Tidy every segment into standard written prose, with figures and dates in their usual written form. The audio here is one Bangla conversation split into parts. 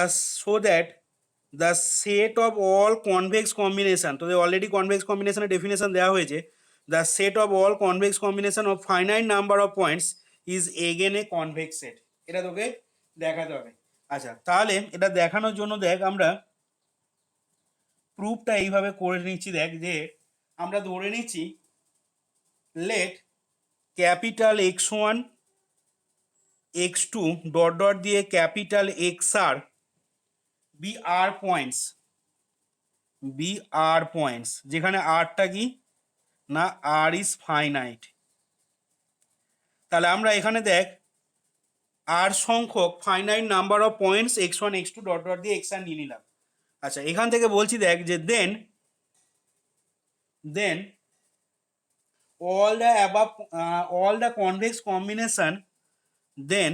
so that the set of all convex combination, তোদের অলরেডি কনভেক্স কম্বিনেশনের ডেফিনেশন দেওয়া হয়েছে, the set of all convex combination of finite number of points is again a convex set, এটা তোকে দেখাতে হবে। আচ্ছা, তাহলে এটা দেখানোর জন্য দেখ আমরা প্রুফটা এইভাবে করে নিচ্ছি। দেখ যে আমরা ধরে নিচ্ছি let capital x1 x2 dot dot দিয়ে capital xr be R points, যেখানে আরটা কি না আর ইজ ফাইনাইট। তাহলে আমরা এখানে দেখ আর সংখ্যক finite number of points x1 x2 dot dot দিয়ে xr নিয়ে নিলাম। আচ্ছা, এখান থেকে বলছি দেখ যে দেন all the above all the convex combination then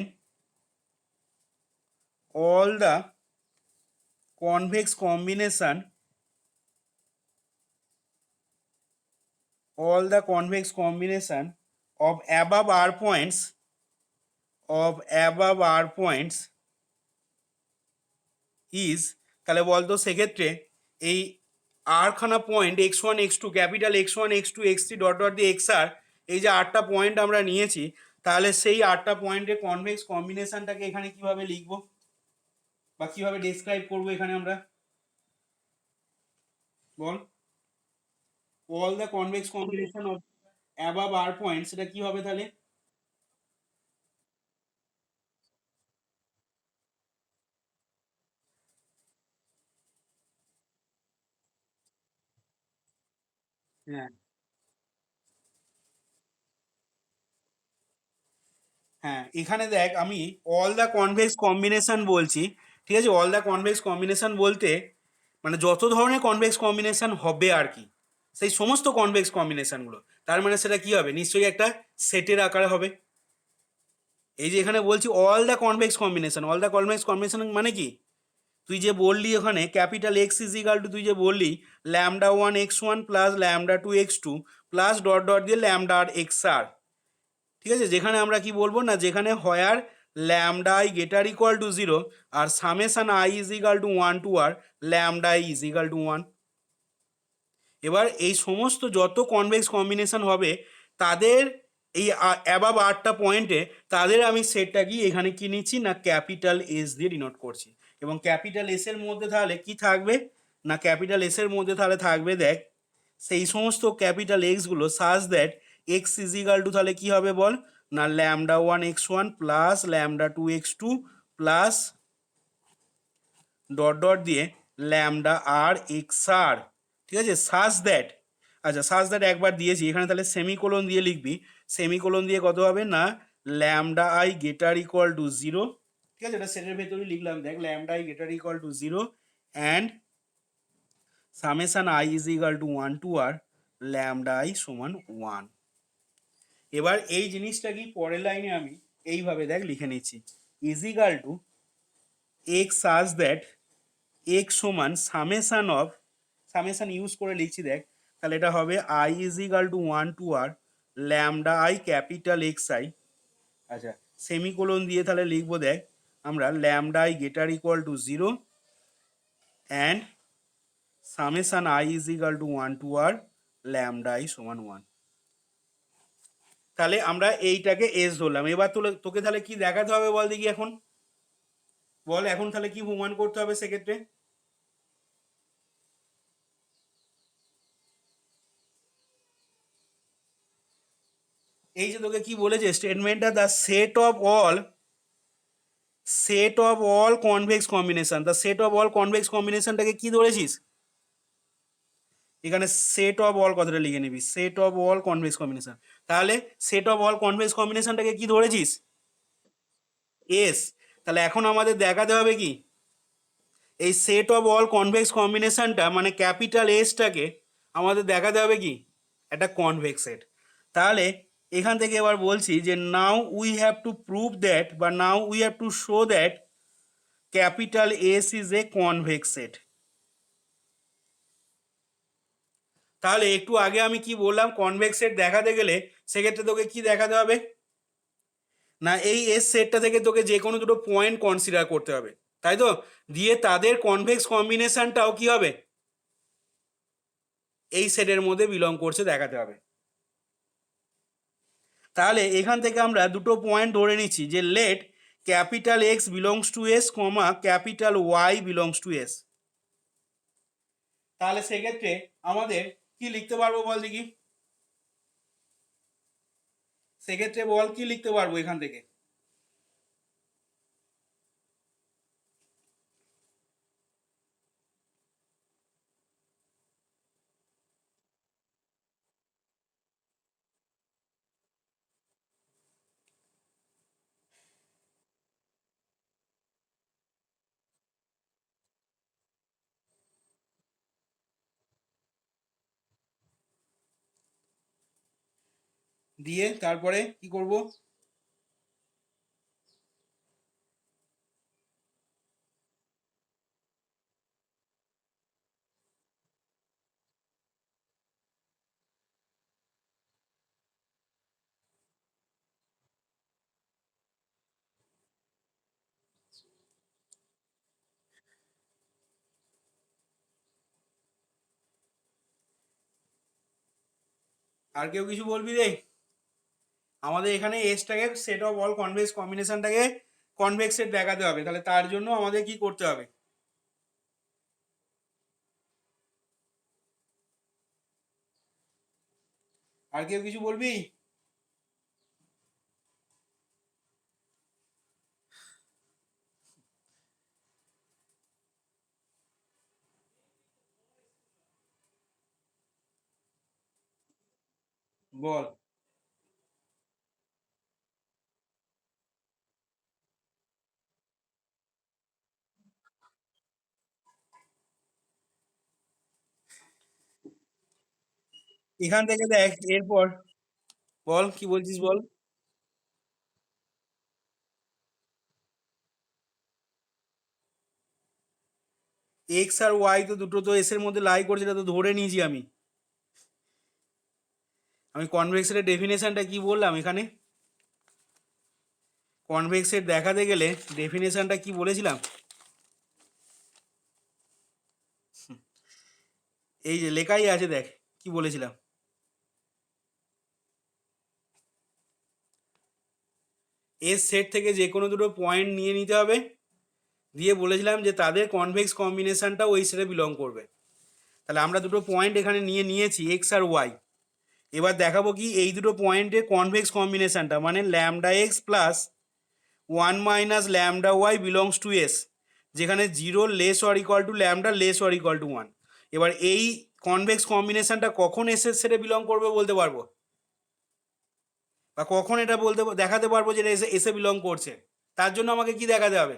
all the convex combination of above r points is, তাহলে বলতো সেক্ষেত্রে এই আর খানা point x1 x2 capital x1 x2 x3 dot dot দিয়ে xr, এই যে 8টা পয়েন্ট আমরা নিয়েছি, তাহলে সেই 8টা পয়েন্টের কনভেক্স কম্বিনেশনটাকে এখানে কিভাবে লিখবো বা কিভাবে ডেসক্রাইব করবো এখানে আমরা বল। All the convex combination of above R point, সেটা কি হবে তাহলে? হ্যাঁ হ্যাঁ, এখানে দেখ আমি অল দ্য কনভেক্স কম্বিনেশন বলছি, ঠিক আছে? অল দ্য কনভেক্স কম্বিনেশন বলতে মানে যত ধরনের কনভেক্স কম্বিনেশন হবে আর কি, সেই সমস্ত কনভেক্স কম্বিনেশনগুলো, তার মানে সেটা কি হবে? নিশ্চয়ই একটা সেটের আকারে হবে। এই যে এখানে বলছি অল দ্য কনভেক্স কম্বিনেশন মানে কি? তুই যে বললি ওখানে capital X is equal to, তুই যে বললি lambda one X one plus lambda two X two plus dot dot দিয়ে ল্যামডা আর এক্স আর, ঠিক আছে? যেখানে আমরা কি বলবো না, যেখানে where lambda I greater equal to zero আর summation I is equal to one to R lambda I is equal to one. এবার এই সমস্ত যত কনভেক্স কম্বিনেশন হবে তাদের এই অ্যাবাভ 8টা পয়েন্টে, তাদের আমি সেটটা কি এখানে কি নিচ্ছি না ক্যাপিটাল এস দিয়ে ডিনোট করছি। এবং ক্যাপিটাল এস এর মধ্যে তাহলে কি থাকবে না, ক্যাপিটাল এস এর মধ্যে তাহলে থাকবে দেখ সেই সমস্ত ক্যাপিটাল এক্সগুলো such that X is equal to, তাহলে কি হবে বল না lambda one X one plus lambda two X two plus dot dot দিয়ে ল্যামডা আর এক্স আর, ঠিক আছে? সাজ দ্যাট, আচ্ছা সাজ দ্যাট একবার দিয়েছি এখানে, তাহলে সেমিকোলন দিয়ে লিখবি। সেমিকোলন দিয়ে কত হবে না lambda I greater equal to zero, ঠিক আছে? এটা সেটের ভেতরে লিখলাম দেখ lambda I greater equal to zero and summation I is equal to one to R lambda I সমান ওয়ান। এবার এই জিনিসটা কি পরের লাইনে আমি এইভাবে দেখ লিখে নিচ্ছি is equal to X such that X সমান সামেশন ইউজ করে লিখছি দেখ, তাহলে এটা হবে I is equal to one to R lambda I capital X I. আচ্ছা, সেমিকোলন দিয়ে তাহলে লিখবো দেখ আমরা lambda I greater equal to zero and summation I is equal to one to R lambda I সমান ওয়ান। তাহলে আমরা এইটাকে এস ধরলাম। এবার তোকে তাহলে কি দেখাতে হবে বল দেখি এখন, বল এখন তাহলে কি প্রমাণ করতে হবে সেক্ষেত্রে? এই যে তোকে কি বলেছে স্টেটমেন্টটা, the set of all convex combination, the set of all convex কম্বিনেশনটাকে কি ধরেছিস? এখানে সেট অফ অল কথাটা লিখে নিবি, set of all convex combination. তাহলে সেট অফ অল কনভেক্স কম্বিনেশনটাকে কি ধরেছিস? এস। তাহলে এখন আমাদের দেখাতে হবে কি এই সেট অফ অল কনভেক্স কম্বিনেশনটা মানে ক্যাপিটাল এসটাকে আমাদের দেখাতে হবে কি একটা কনভেক্স সেট। তাহলে এখান থেকে এবার বলছি যে now we have to prove that বা now we have to show that capital S is a convex set. তাহলে একটু আগে আমি কি বললাম, কনভেক্স সেট দেখাতে গেলে সেক্ষেত্রে তোকে কি দেখাতে হবে না এই এস সেটটা থেকে তোকে যে কোনো দুটো পয়েন্ট কনসিডার করতে হবে। তাই তো? দিয়ে তাদের কনভেক্স কম্বিনেশনটাও কি হবে, এই সেটের মধ্যে বিলং করছে দেখাতে হবে। তাহলে এখান থেকে আমরা দুটো পয়েন্ট ধরে নিচ্ছি যে let capital X belongs to S comma capital Y belongs to S. তাহলে সেক্ষেত্রে আমাদের কি লিখতে পারবো বল দেখি, সেক্ষেত্রে বল কি লিখতে পারবো এখান থেকে? দিয়ে তারপরে কি করব? আর কেউ কিছু বলবি রে? আমাদের এখানে এসটাকে সেট অফ অল কনভেক্স কম্বিনেশনটাকে কনভেক্স সেট দেখাতে হবে, তাহলে তার জন্য আমাদের কি করতে হবে? আর কেউ কিছু বলবি? বল। এখান থেকে দেখ এরপর বল কি বলছিস বল। এক্স আর ওয়াই তো দুটো তো এস এর মধ্যে লাই করছে, এটা তো ধরে নিয়েছি আমি। আমি কনভেক্সের ডেফিনেশনটা কি বললাম এখানে? কনভেক্সের দেখাতে গেলে ডেফিনেশনটা কি বলেছিলাম? এই যে লেখাই আছে দেখ, কি বলেছিলাম? এস সেট থেকে যে কোনো দুটো পয়েন্ট নিয়ে নিতে হবে, দিয়ে বলেছিলাম যে তাদের কনভেক্স কম্বিনেশনটা ওই সেটে বিলং করবে। তাহলে আমরা দুটো পয়েন্ট এখানে নিয়ে নিয়েছি এক্স আর ওয়াই। এবার দেখাবো কি এই দুটো পয়েন্টের কনভেক্স কম্বিনেশনটা, মানে lambda x plus one minus lambda Y belongs to S, যেখানে zero less or equal to lambda less or equal to one. এবার এই কনভেক্স কম্বিনেশনটা কখন এস এর সেটে বিলং করবে বলতে পারবো, বা কখন এটা বলতে দেখাতে পারবো যে এটা এসে এসে বিলং করছে? তার জন্য আমাকে কি দেখাতে হবে?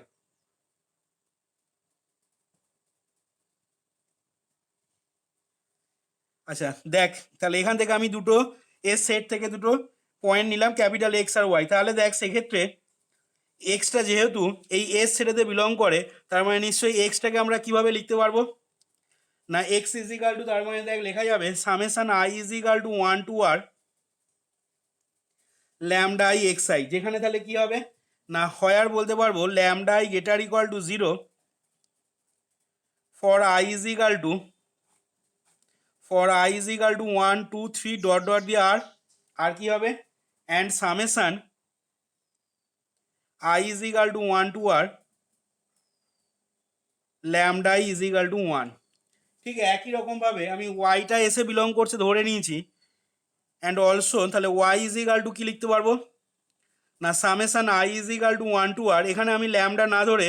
আচ্ছা দেখ, তাহলে এখান থেকে আমি দুটো এস সেট থেকে দুটো পয়েন্ট নিলাম ক্যাপিটাল এক্স আর ওয়াই। তাহলে দেখ সেক্ষেত্রে এক্সটা যেহেতু এই এস সেটেতে বিলং করে, তার মানে নিশ্চয়ই এক্সটাকে আমরা কিভাবে লিখতে পারবো না, এক্স ইজ ইকাল টু, তার মানে দেখ লেখা যাবে summation I is equal to one to R lambda I x I, যেখানে তাহলে কি হবে না, হয় আর বলতে পারবো lambda I greater equal to zero for I is equal to one two three dot dot দিয়ে আর কি হবে and summation I is equal to one to R lambda I is equal to one. ঠিক একই রকমভাবে আমি ওয়াইটা এসে বিলং করছে ধরে নিয়েছি, অ্যান্ড অলসো তাহলে ওয়াই ইজ ইকাল টু কি লিখতে পারবো না, summation I is equal to one to r, এখানে আমি ল্যামডা না ধরে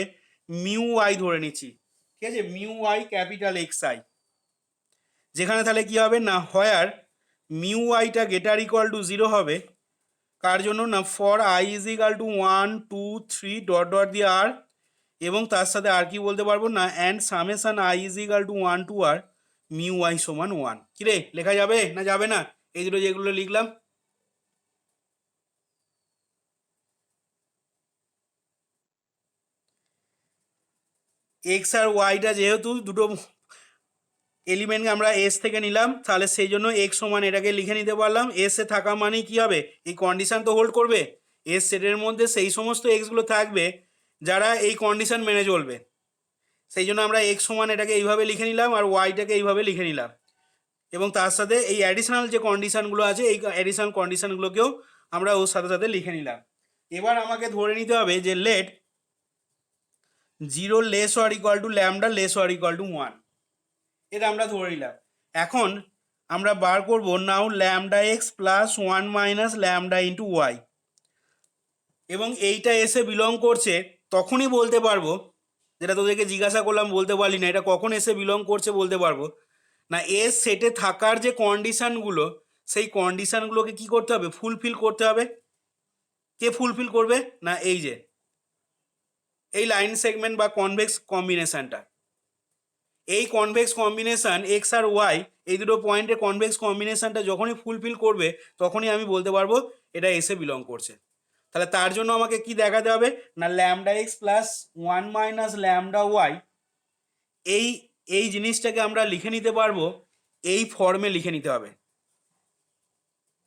মিউ আই ধরে নিচ্ছি, ঠিক আছে, mu I capital X I, যেখানে তাহলে কি হবে না, হয় আর মিউ আইটা গেটার ইকুয়াল টু জিরো হবে, কার জন্য না, for I is equal to one two three dot dot দিয়ে আর, এবং তার সাথে আর কি বলতে পারবো না, and summation I is equal to one to R mu I সমান ওয়ান। কিরে লেখা যাবে না যাবে না এই দুটো যেগুলো লিখলাম? এক্স আর ওয়াইটা যেহেতু দুটো এলিমেন্টকে আমরা এস থেকে নিলাম, তাহলে সেই জন্য এক্স সমান এটাকে লিখে নিতে পারলাম। এস এ থাকা মানেই কি হবে, এই কন্ডিশন তো হোল্ড করবে, এস সেটের মধ্যে সেই সমস্ত এক্সগুলো থাকবে যারা এই কন্ডিশন মেনে চলবে। সেই জন্য আমরা এক্স সমান এটাকে এইভাবে লিখে নিলাম আর ওয়াইটাকে এইভাবে লিখে নিলাম, এবং তার সাথে এই অ্যাডিশনাল যে কন্ডিশনগুলো আছে এই অ্যাডিশনাল কন্ডিশনগুলোকেও আমরা ওর সাথে সাথে লিখে নিলাম। এবার আমাকে ধরে নিতে হবে যে let 0 less or equal to lambda less or equal to 1, এটা আমরা ধরে নিলাম। এখন আমরা বার করব now lambda x plus 1 minus lambda into y, এবং এইটা এসে বিলং করছে, তখনই বলতে পারবো, যেটা তোদেরকে জিজ্ঞাসা করলাম বলতে পারলি না, এটা কখন এসে বিলং করছে বলতে পারবো না, এর সেটে থাকার যে কন্ডিশনগুলো সেই কন্ডিশনগুলোকে কি করতে হবে, ফুলফিল করতে হবে। কে ফুলফিল করবে না, এই যে এই লাইন সেগমেন্ট বা কনভেক্স কম্বিনেশনটা, এই কনভেক্স কম্বিনেশন এক্স আর ওয়াই এই দুটো পয়েন্টের কনভেক্স কম্বিনেশনটা যখনই ফুলফিল করবে তখনই আমি বলতে পারবো এটা এসে বিলং করছে। তাহলে তার জন্য আমাকে কি দেখাতে হবে না lambda x plus 1 minus lambda Y, এই এই জিনিসটাকে আমরা লিখে নিতে পারবো, এই ফর্মে লিখে নিতে হবে,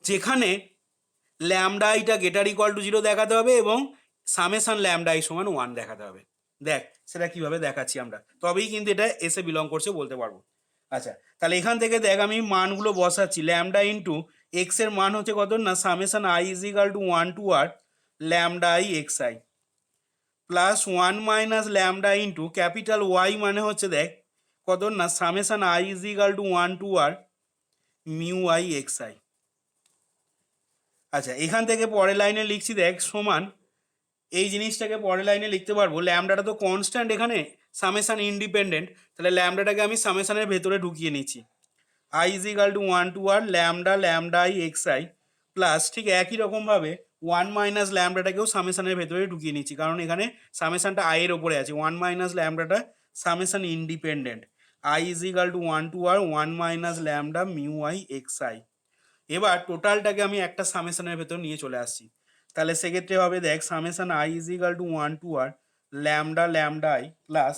যেখানে ল্যামডা আইটা গেটার ইকুয়াল টু 0 দেখাতে হবে এবং সামেশন ল্যামডা আই সমান 1 দেখাতে হবে। দেখ সেটা কিভাবে দেখাচ্ছি আমরা, তবেই কিন্তু এটা এসে বিলং করছে বলতে পারবো। আচ্ছা, তাহলে এখান থেকে দেখ আমি মানগুলো বসাচ্ছি। ল্যামডা ইন্টু এক্স এর মান হচ্ছে কত না summation I is equal to 1 to R lambda I x I plus 1 minus lambda into capital Y মানে হচ্ছে দেখ কত না summation I is equal to 1 to R mu I x I. আচ্ছা, এখান থেকে পরের লাইনে লিখছি দেখ সমান, এই জিনিসটাকে পরের লাইনে লিখতে পারবো, ল্যামডাটা তো কনস্ট্যান্ট এখানে, সামেশন ইন্ডিপেন্ডেন্ট, তাহলে ল্যামডাটাকে আমি সামেশনের ভেতরে ঢুকিয়ে নিচ্ছি। I is equal to 1 to R lambda lambda I x I plus ঠিক একই রকমভাবে 1 মাইনাস ল্যামডাটাকেও সামেশনের ভেতরে ঢুকিয়ে নিচ্ছি, কারণ এখানে সামেশনটা আই এর ওপরে আছে। 1 মাইনাস ল্যামডাটা summation independent, i is equal to 1 to R 1 minus lambda mu I x i. এবার টোটালটাকে আমি একটা সামেশনের ভেতর নিয়ে চলে আসছি, তাহলে সেক্ষেত্রে হবে দেখ summation I is equal to 1 to R lambda lambda i plus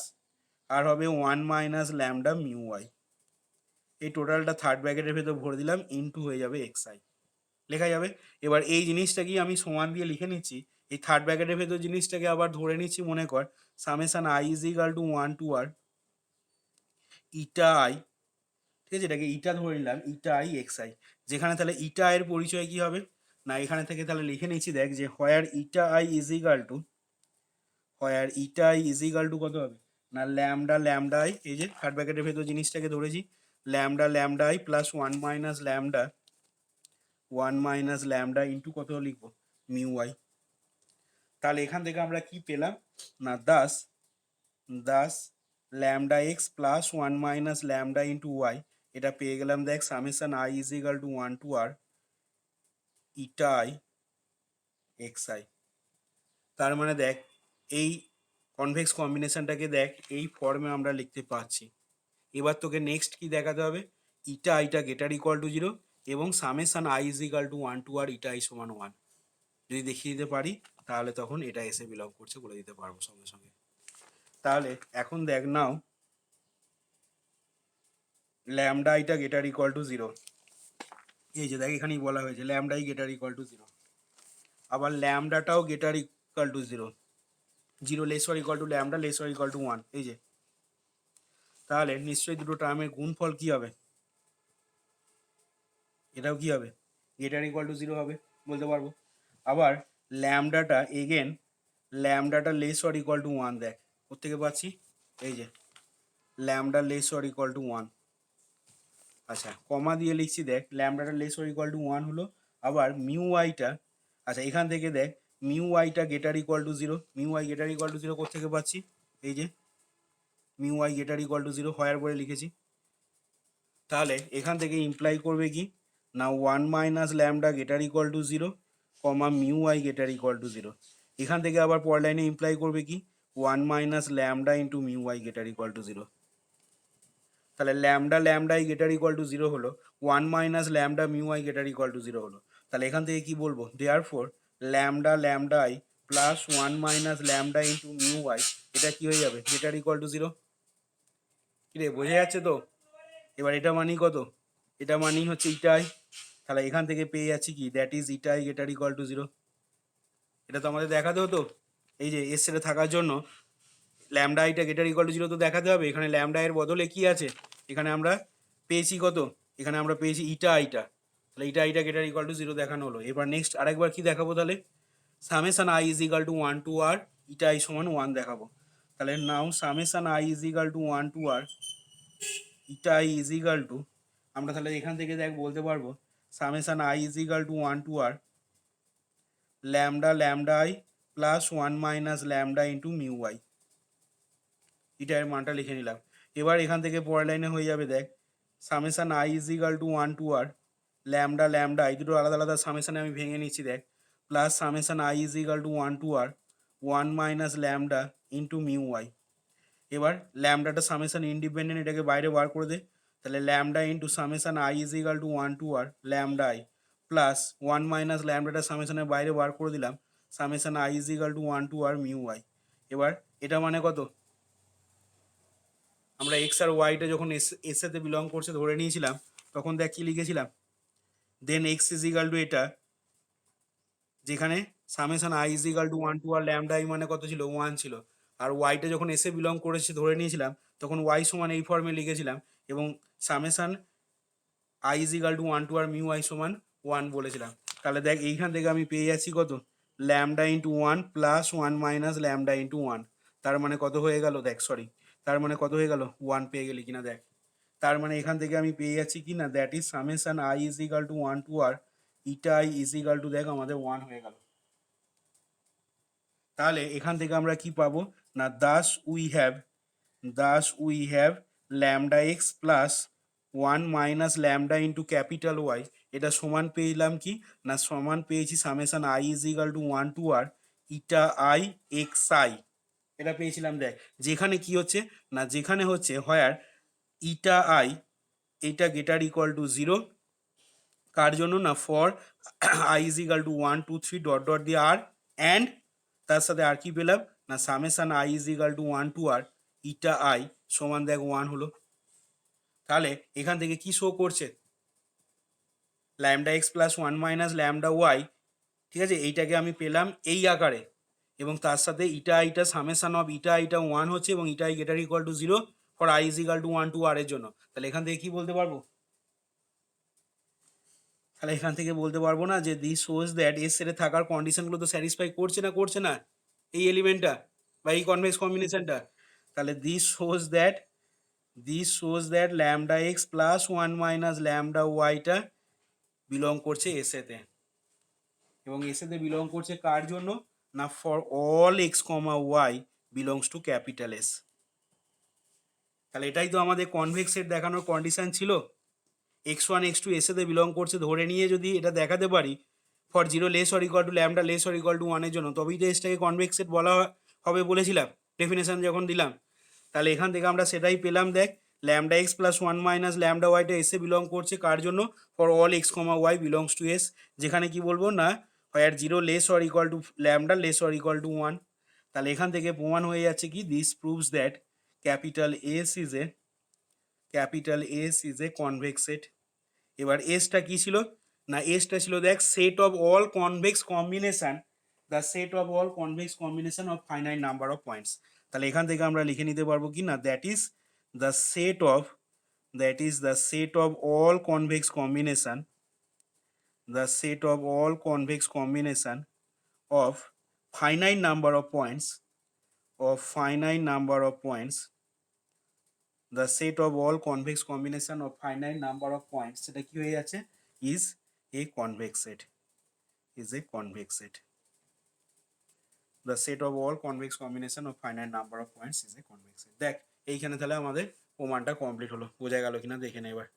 r হবে 1 মাইনাস ল্যামডা মিউ আই, এই টোটালটা থার্ড ব্র্যাকেটের ভেতর ভরে দিলাম, ইনটু হয়ে যাবে এক্স আই লেখা যাবে। এবার এই জিনিসটাকেই আমি সমান দিয়ে লিখে নিচ্ছি, এই থার্ড ব্র্যাকেটের ভেতর জিনিসটাকে আবার ধরে নিচ্ছি, মনে কর summation I is equal to 1 to R eta I, ঠিক আছে, এটাকে ইটা ধরে নিলাম, ইটা আই এক্স আই, যেখানে তাহলে ইটা আই এর পরিচয় কি হবে না এখানে থেকে তাহলে লিখে নিচ্ছি দেখ যে where eta I is equal to, where eta I is equal to কত হবে না ল্যামডা ল্যামডা আই, এই যে থার্ড ব্র্যাকেটের ভেতর জিনিসটাকে ধরেছি, lambda lambda i plus 1 minus lambda 1 minus lambda into কত লিখবো মিউ আই। তাহলে এখান থেকে আমরা কি পেলাম না thus thus lambda x plus 1 minus lambda into Y, এটা পেয়ে গেলাম দেখ summation I is equal to 1 to R eta I x I. তার মানে দেখ এই কনভেক্স কম্বিনেশনটাকে দেখ এই ফর্মে আমরা লিখতে পারছি। এবার তোকে নেক্সট কি দেখাতে হবে, ইটা আইটা গেটার ইকুয়াল টু 0 এবং summation I is equal to 1 to R eta I সমান 1 যদি দেখিয়ে দিতে পারি তাহলে তখন এটা এসে বিলং করছে বলে দিতে পারবো সঙ্গে সঙ্গে। তাহলে এখন দেখ নাও ল্যামডা আইটা গেটার ইকুয়াল টু 0, এই যে দেখ এখানেই বলা হয়েছে lambda I greater equal to 0, আবার ল্যামডাটাও greater equal to 0, 0 less or equal to lambda less or equal to 1, এই যে তাহলে নিশ্চয়ই দুটো টার্মের গুণফল কি হবে, এটাও কি হবে গেটার ইকুয়াল টু 0 হবে বলতে পারবো। আবার ল্যামডাটা এগেন ল্যামডাটা লেস অর ইকুয়াল টু 1, দেখ কোত্থেকে পাচ্ছি, এই যে lambda less or equal to 1, আচ্ছা কমা দিয়ে লিখছি দেখ ল্যামডাটা লেস অর ইকুয়াল টু 1 হলো, আবার মিউ আইটা, আচ্ছা এখান থেকে দেখ মিউ আইটা গেটার equal to 0, mu I greater equal to 0 কোত্থেকে পাচ্ছি, এই যে mu I greater equal to 0 হওয়ার পরে লিখেছি, তাহলে এখান থেকে ইমপ্লাই করবে কি না 1 minus lambda গেটার equal to 0 comma mu I greater equal to 0, এখান থেকে আবার পরের লাইনে ইমপ্লাই করবে কি 1 minus lambda into mu I greater equal to 0, তাহলে lambda lambda I greater equal to 0 হলো, 1 minus lambda mu I greater equal to 0 হলো, তাহলে এখান থেকে কি বলবো therefore lambda lambda i plus 1 minus lambda into mu i, এটা কি হয়ে যাবে গেটার ইকুয়াল টু 0, কি রে বোঝা যাচ্ছে তো। এবার এটা মানি কত, এটা মানি হচ্ছে ইটাই, তাহলে এখান থেকে পেয়ে যাচ্ছি কি দ্যাট ইজ ইটাই গেটার ইকুয়াল টু 0, এটা তো আমাদের দেখাতে হতো, এই যে এর সাথে থাকার জন্য ল্যামডা আইটা গ্রেটার ইকুয়াল টু 0 তো দেখাতে হবে। এখানে ল্যামডা এর বদলে কি আছে, এখানে আমরা পেয়েছি কত, এখানে আমরা পেয়েছি ইটা আইটা, তাহলে ইটা আইটা গ্রেটার ইকুয়াল টু 0 দেখানো হলো। এবার নেক্সট আরেকবার কি দেখাবো তাহলে, summation I is equal to 1 to R eta I সমান 1 দেখাবো। তাহলে now summation I is equal to 1 to R eta I is equal to, আমরা তাহলে এখান থেকে দেখ বলতে পারবো summation I is equal to 1 to R lambda lambda i plus 1 minus lambda into mu i, এটা এর মানটা লিখে নিলাম। এবার এখান থেকে পরের লাইনে হয়ে যাবে দেখ summation I is equal to 1 to R lambda lambda এই দুটো আলাদা আলাদা সামেশনে আমি ভেঙে নিচ্ছি দেখ, plus summation I is equal to 1 to R 1 minus lambda into mu I. এবার ল্যামডাটা সামেশন ইন্ডিপেন্ডেন্ট, এটাকে বাইরে বার করে দে, তাহলে lambda into summation I is equal to 1 to R lambda i plus 1 minus ল্যামডাটা সামেশনের বাইরে বার করে দিলাম, summation I is equal to 1 to R mu I. এবার এটা মানে কত, আমরা এক্স আর ওয়াইটা যখন এস এতে বিলং করছে ধরে নিয়েছিলাম তখন দেখ কি লিখেছিলাম, then X is equal to এটা, যেখানে summation I is equal to 1 to R lambda I মানে কত ছিল 1 ছিল, আর ওয়াইটা যখন এসে বিলং করেছে ধরে নিয়েছিলাম তখন ওয়াই সমান এই ফর্মে লিখেছিলাম, এবং summation I is equal to 1 to R mu I সমান 1 বলেছিলাম। তাহলে দেখ এইখান থেকে আমি পেয়ে যাচ্ছি কত, lambda into 1 plus 1 minus lambda into 1, তার মানে কত হয়ে গেল দেখ, সরি তার মানে কত হয়ে গেল 1 পেয়ে গেলি কিনা দেখ, তার মানে এখান থেকে আমি পেয়ে যাচ্ছি কি না, that is summation I is equal to 1 to R eta I is equal to দেখ আমাদের 1 হয়ে গেল। তাহলে এখান থেকে আমরা কি পাবো না, thus we have lambda x plus 1 minus lambda into capital Y, এটা সমান পেলাম কি না, সমান পেয়েছি summation I is equal to 1 to R eta I x I, এটা পেয়েছিলাম দেখ। যেখানে কি হচ্ছে না, যেখানে হচ্ছে হোয়ার ইটা আই এইটা গ্রেটার ইকুয়াল টু 0, কার জন্য না, for I is equal to 1 2 3 ডট ডট দিয়ে আর, অ্যান্ড তার সাথে আর কি পেলাম না, summation I is equal to 1 to R eta I সমান দেখ 1 হলো। তাহলে এখান থেকে কি শো করছে, lambda x plus 1 minus lambda Y, ঠিক আছে, এইটাকে আমি পেলাম এই আকারে, এবং তার সাথে ইটা আইটা সামেশন অফ ইটা আইটা 1 হচ্ছে, এবং eta i greater equal to 0 for I is equal to 1 to r এর জন্য। তাহলে এখান থেকে কি বলতে পারবো, তাহলে এখান থেকে বলতে পারবো না যে দিস শোজ দ্যাট এর সেটে থাকার কন্ডিশনগুলো তো স্যাটিসফাই করছে না এই এলিমেন্টটা বা এই কনভেক্স কম্বিনেশনটা, তাহলে this shows that lambda x plus 1 minus lambda ওয়াইটা বিলং করছে এসেতে, এবং এসেতে বিলং করছে কার জন্য না, for all x comma y belongs to capital S. তাহলে এটাই তো আমাদের কনভেক্স সেট দেখানোর কন্ডিশন ছিল, x1 x2 এসেতে বিলং করছে ধরে নিয়ে যদি এটা দেখাতে পারি for 0 less or equal to lambda less or equal to 1 এর জন্য, তবেই তো এসটাকে কনভেক্স সেট বলা হবে বলেছিলাম ডেফিনেশন যখন দিলাম। তাহলে এখান থেকে আমরা সেটাই পেলাম দেখ, lambda x plus 1 minus lambda ওয়াইটা এসে বিলং করছে কার জন্য, for all x comma y belongs to S, যেখানে কি বলবো না, where 0 less or equal to lambda less or equal to 1। তাহলে এখান থেকে প্রমাণ হয়ে যাচ্ছে কি, this proves that capital S is a convex set. এবার এসটা কি ছিল না, এসটা ছিল দেখ set of all convex combination, the set of all convex combination of finite number of points. তাহলে এখান থেকে আমরা লিখে নিতে পারবো কি না, the set of all convex combination, the set of all convex combination of finite number of points, the set of all convex combination of finite number of points, সেটা কি হয়ে যাচ্ছে, is a convex set. The set of all convex combination of finite number of points is a convex set. দেখ এইখানে তাহলে আমাদের প্রমাণটা কমপ্লিট হলো, বোঝা গেল কিনা দেখে নে এবার।